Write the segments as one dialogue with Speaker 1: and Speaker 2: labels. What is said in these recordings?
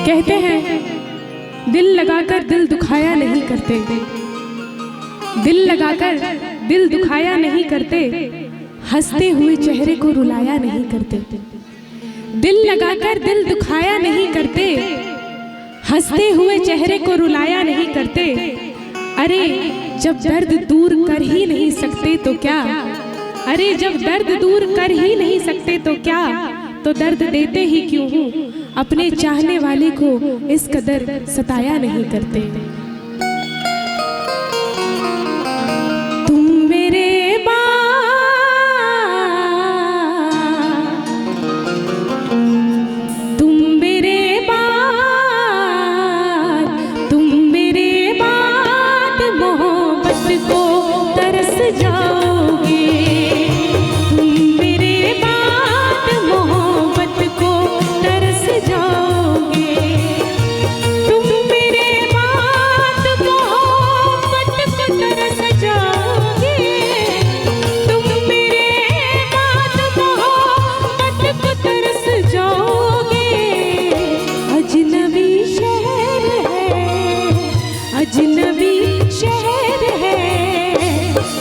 Speaker 1: कहते हैं दिल लगाकर दिल दुखाया नहीं करते, दिल लगाकर दिल दुखाया नहीं करते, हंसते हुए चेहरे को रुलाया नहीं करते। दिल लगाकर दिल दुखाया नहीं करते, हंसते हुए चेहरे को रुलाया नहीं करते। अरे जब दर्द दूर कर ही नहीं सकते तो क्या, अरे जब दर्द दूर कर ही नहीं सकते तो क्या, तो दर्द देते ही क्यों हूँ, अपने चाहने वाले को इस कदर सताया नहीं करते। तुम मेरे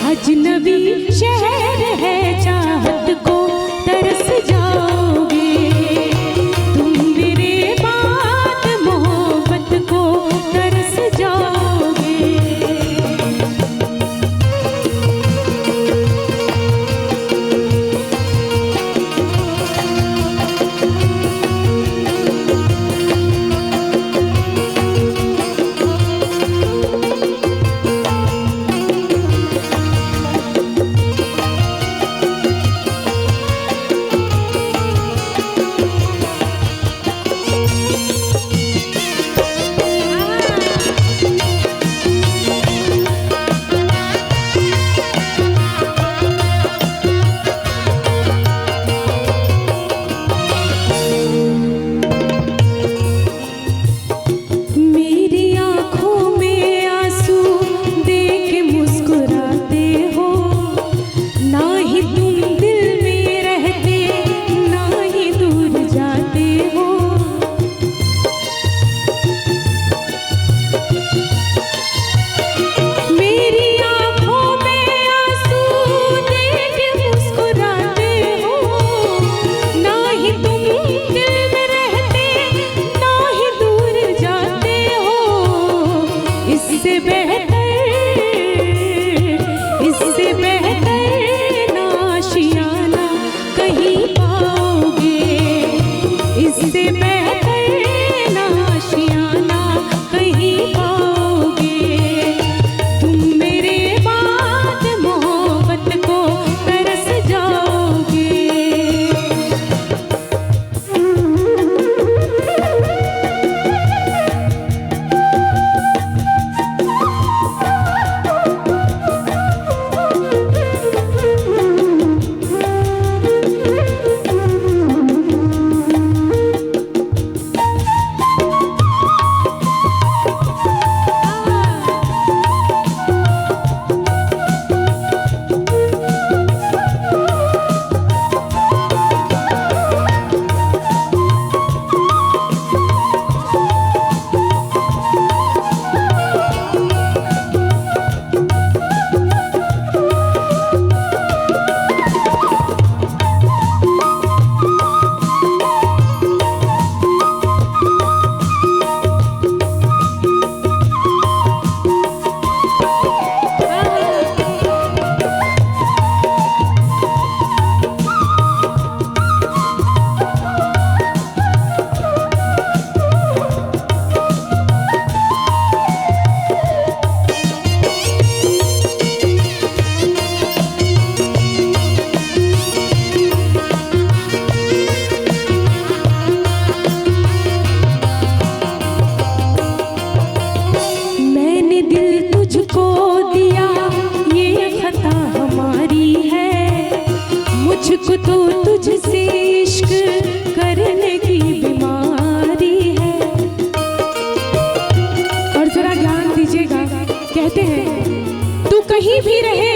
Speaker 1: अजनबी शहर है, चाहत को तरस जाओगे। तुम मेरे बात मोहब्बत को तरस जाओगे। इससे बेहतर नाशियाना कहीं पाओगे, इससे बेहतर नाशियाना कहीं पाओगे। तुम मेरे बात मोहब्बत को तरस जाओगे। मुझको तो तुझसे इश्क करने की बीमारी है। और जरा ध्यान दीजिएगा, कहते हैं तू कहीं भी रहे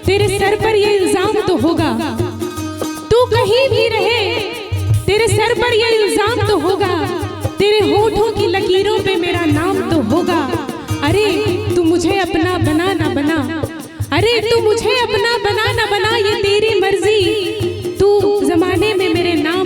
Speaker 1: तेरे सर पर ये इल्जाम तो होगा, तू कहीं भी रहे तेरे सर पर ये इल्जाम तो होगा, तेरे होठों की लकीरों पे मेरा नाम तो होगा। अरे तू मुझे अपना बना ना बना, अरे तू मुझे अपना बना ना बना, ये तेरी मर्जी, तू जमाने में मेरे नाम